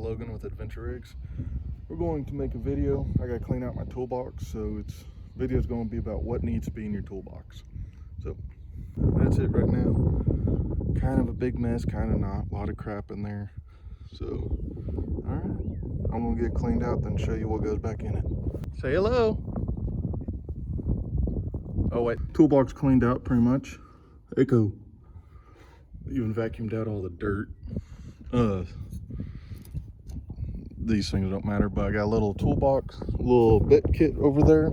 Logan with Adventure Rigs. We're going to make a video. I gotta clean out my toolbox, so video's going to be about what needs to be in your toolbox. So that's it right now. Kind of a big mess, kind of not. A lot of crap in there. So, all right, I'm gonna get it cleaned out, then show you what goes back in it. Say hello. Oh wait, toolbox cleaned out pretty much. Echo. Even vacuumed out all the dirt. These things don't matter, but I got a little toolbox, little bit kit over there.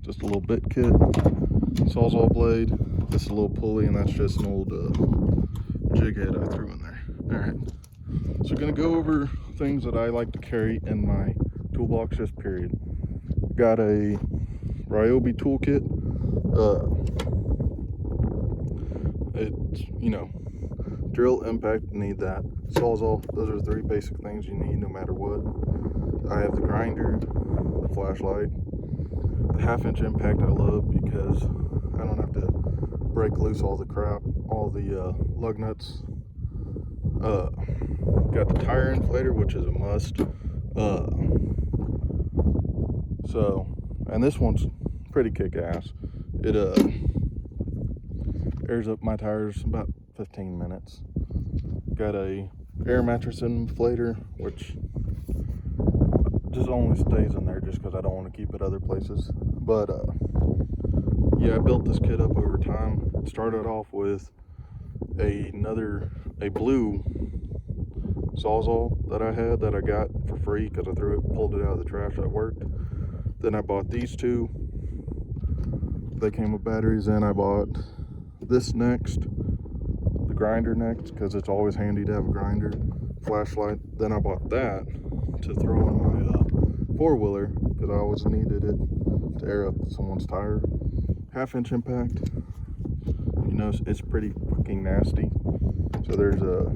Just a little bit kit, sawzall blade, this is a little pulley, and that's just an old jig head I threw in there. All right, so we're gonna go over things that I like to carry in my toolbox, just period. Got a Ryobi toolkit. It's, you know, drill, impact, need that. Sawzall, those are the three basic things you need no matter what. I have the grinder, the flashlight, the 1/2-inch impact I love because I don't have to break loose all the crap, all the lug nuts. Got the tire inflator, which is a must. And this one's pretty kick-ass. It airs up my tires about 15 minutes. Got a air mattress inflator, which just only stays in there just because I don't want to keep it other places. But yeah, I built this kit up over time. It started off with a blue sawzall that I had that I got for free because I pulled it out of the trash that worked. Then I bought these two. They came with batteries, and I bought this next, the grinder next, because it's always handy to have a grinder, flashlight. Then I bought that to throw in my four-wheeler because I always needed it to air up someone's tire. 1/2-inch impact. You know, it's pretty fucking nasty. So there's a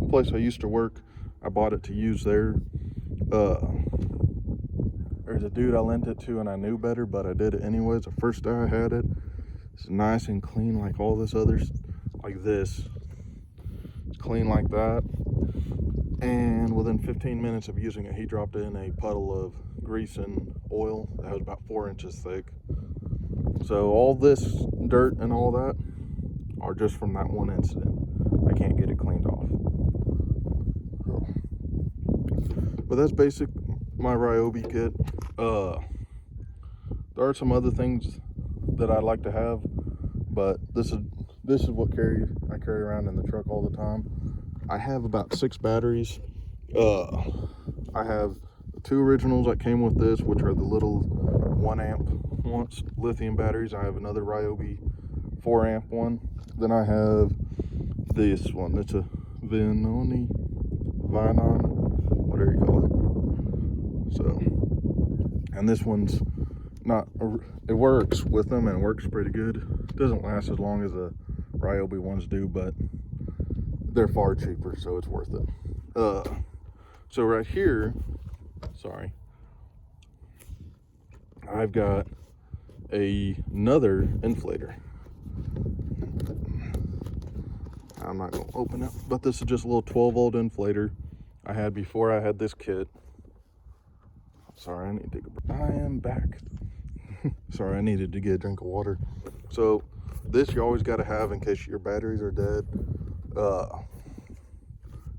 place I used to work. I bought it to use there. There's a dude I lent it to and I knew better, but I did it anyways. The first day I had it, it's nice and clean like all this other, like this. It's clean like that. And within 15 minutes of using it, he dropped in a puddle of grease and oil that was about 4 inches thick. So all this dirt and all that are just from that one incident. I can't get it cleaned off. So, but that's basic, my Ryobi kit. There are some other things that I like to have, but this is what I carry around in the truck all the time. I have about 6 batteries. I have 2 originals that came with this, which are the little 1 amp ones, lithium batteries. I have another Ryobi 4 amp one. Then I have this one. It's a Vinon, whatever you call it. So, and this one's it works with them and it works pretty good. It doesn't last as long as the Ryobi ones do, but they're far cheaper, so it's worth it. So right here, sorry, I've got another inflator. I'm not gonna open it, but this is just a little 12-volt inflator I had before I had this kit. Sorry, I need to take a break. I am back. Sorry, I needed to get a drink of water. So this you always got to have in case your batteries are dead.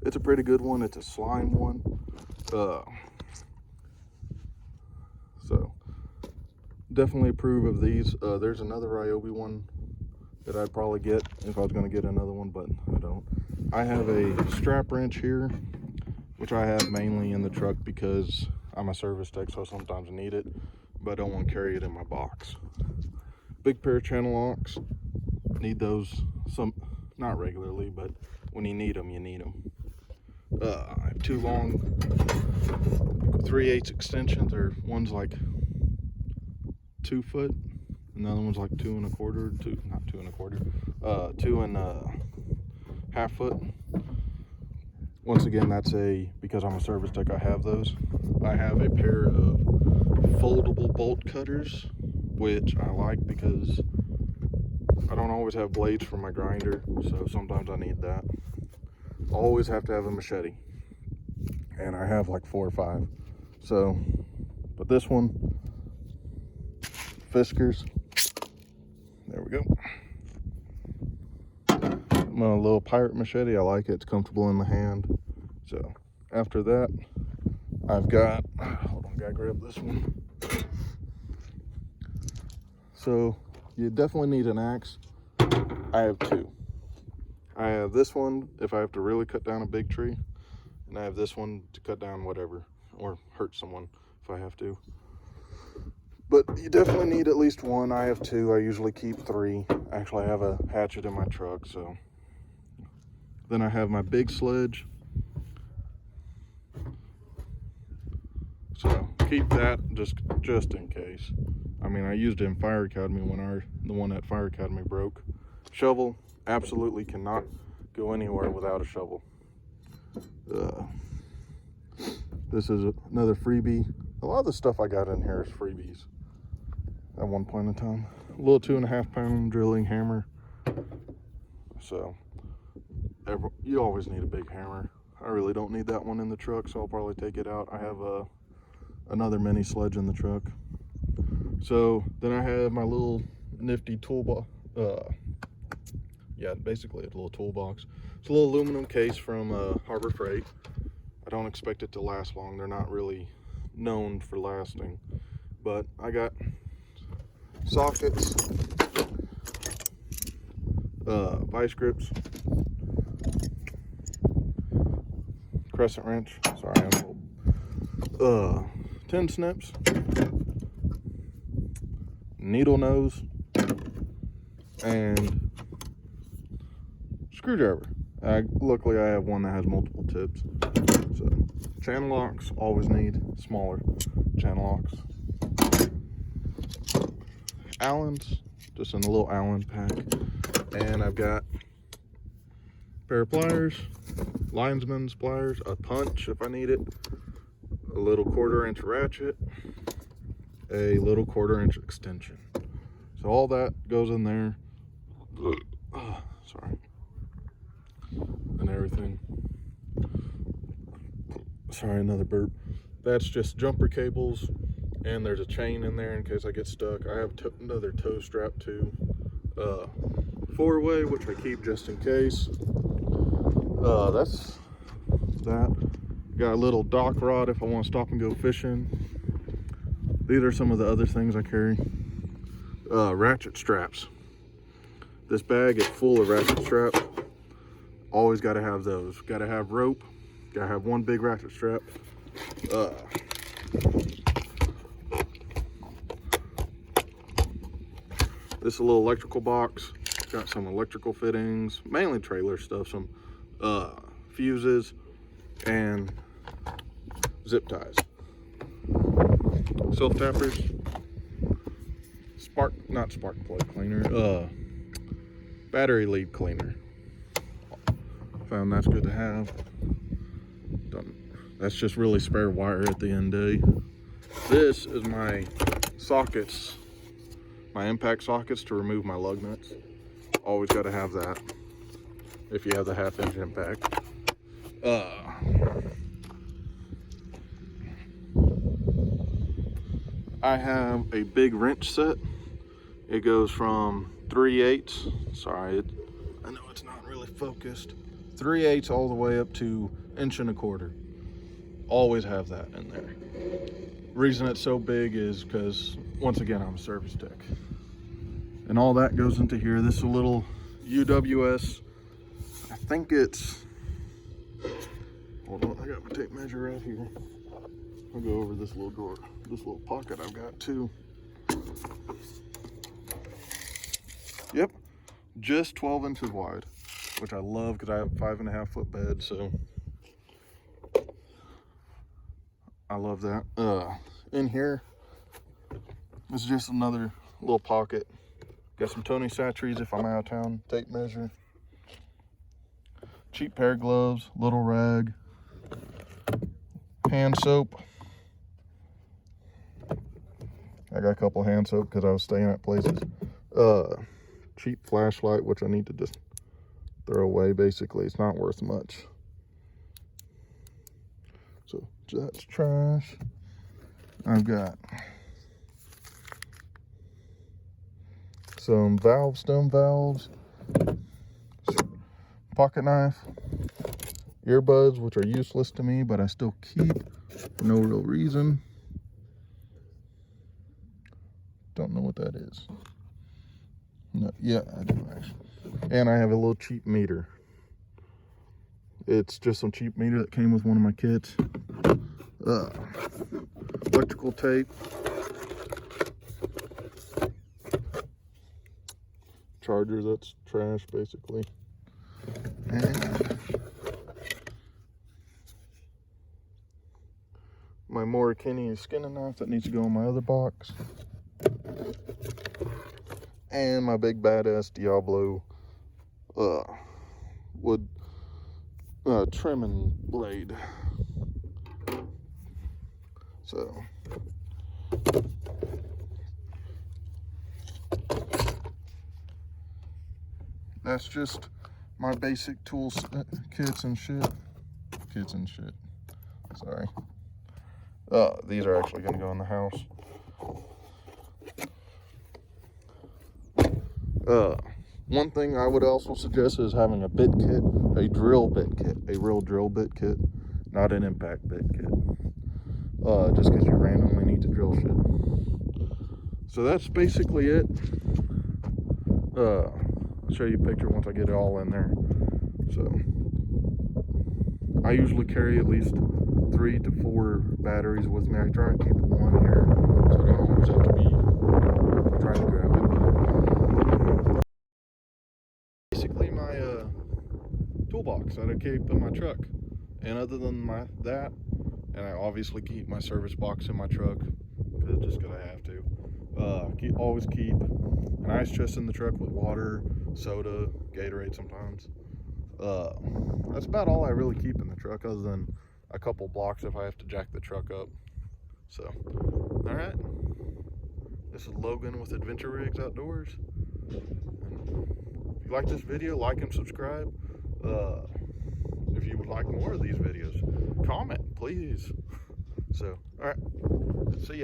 It's a pretty good one. It's a slime one. So definitely approve of these. There's another Ryobi one that I'd probably get if I was going to get another one, but I don't. I have a strap wrench here, which I have mainly in the truck because I'm a service tech, so sometimes I need it, but I don't want to carry it in my box. Big pair of channel locks. Need those, not regularly, but when you need them, you need them. I have 2 long 3/8 extensions. One's like 2 foot, and the other one's like 2 1/4 foot. Once again, because I'm a service tech, I have those. I have a pair of foldable bolt cutters, which I like because I don't always have blades for my grinder, so sometimes I need that. Always have to have a machete, and I have like 4 or 5. So, but this one, Fiskars. There we go. My little pirate machete. I like it. It's comfortable in the hand. So after that, I've got, hold on, gotta grab this one. So you definitely need an axe. I have 2. I have this one if I have to really cut down a big tree, and I have this one to cut down whatever, or hurt someone if I have to. But you definitely need at least one. I have 2. I usually keep 3. Actually, I have a hatchet in my truck, so. Then I have my big sledge. So keep that just in case. I mean, I used it in Fire Academy when the one at Fire Academy broke. Shovel, absolutely cannot go anywhere without a shovel. This is another freebie. A lot of the stuff I got in here is freebies at one point in time. A little 2.5 pound drilling hammer. So you always need a big hammer. I really don't need that one in the truck, so I'll probably take it out. I have another mini sledge in the truck. So then I have my little nifty toolbox. Yeah, basically a little toolbox. It's a little aluminum case from Harbor Freight. I don't expect it to last long. They're not really known for lasting. But I got sockets, vice grips, crescent wrench, sorry, I'm old, tin snips, needle nose, and screwdriver. Luckily I have one that has multiple tips. So channel locks, always need smaller channel locks. Allens, just in a little Allen pack. And I've got a pair of pliers, linesman's pliers, a punch if I need it, a little 1/4 inch ratchet, a little 1/4 inch extension. So all that goes in there. Sorry. And everything. Sorry, another burp. That's just jumper cables, and there's a chain in there in case I get stuck. I have another tow strap too. 4-way, which I keep just in case. That's that. Got a little dock rod if I want to stop and go fishing. These are some of the other things I carry. Ratchet straps. This bag is full of ratchet straps. Always got to have those. Got to have rope. Got to have one big ratchet strap. This is a little electrical box. Got some electrical fittings, mainly trailer stuff, some fuses, and zip ties. Self tappers, not spark plug cleaner, battery lead cleaner. Found that's good to have. That's just really spare wire at the end day. This is my sockets, my impact sockets to remove my lug nuts. Always got to have that if you have the 1/2 inch impact. I have a big wrench set. It goes from 3/8. Sorry, I know it's not really focused. 3/8 all the way up to 1.25 inches. Always have that in there. Reason it's so big is because, once again, I'm a service tech. And all that goes into here. This is a little UWS. I think it's, hold on, I got my tape measure right here. I'll go over this little drawer, this little pocket I've got too. Yep, just 12 inches wide, which I love because I have a 5.5 foot bed, so I love that. In here, this is just another little pocket. Got some Tony Satcheries if I'm out of town, tape measure, cheap pair of gloves, little rag, hand soap. I got a couple hand soap because I was staying at places. cheap flashlight, which I need to just throw away. Basically, it's not worth much. So that's trash. I've got some stone valves, pocket knife, earbuds, which are useless to me, but I still keep for no real reason. Don't know what that is. No, yeah, I do actually. And I have a little cheap meter. It's just some cheap meter that came with one of my kits. Electrical tape. Charger, that's trash basically. And my Morikini skinning knife that needs to go in my other box. And my big badass Diablo wood trimming blade. So that's just my basic tools, kits and shit. Sorry. These are actually gonna go in the house. One thing I would also suggest is having a bit kit, a drill bit kit, a real drill bit kit, not an impact bit kit. Just because you randomly need to drill shit. So that's basically it. I'll show you a picture once I get it all in there. So I usually carry at least 3 to 4 batteries with me. I try and keep one here, so I don't always have to be trying to grab it. But basically my toolbox that I keep in my truck. And other than that, and I obviously keep my service box in my truck, just because I have to. Always keep an ice chest in the truck with water, soda, Gatorade sometimes. That's about all I really keep in the truck, other than a couple blocks if I have to jack the truck up. So, all right. This is Logan with Adventure Rigs Outdoors. If you like this video, like and subscribe. If you would like more of these videos, comment, please. So, all right. See ya.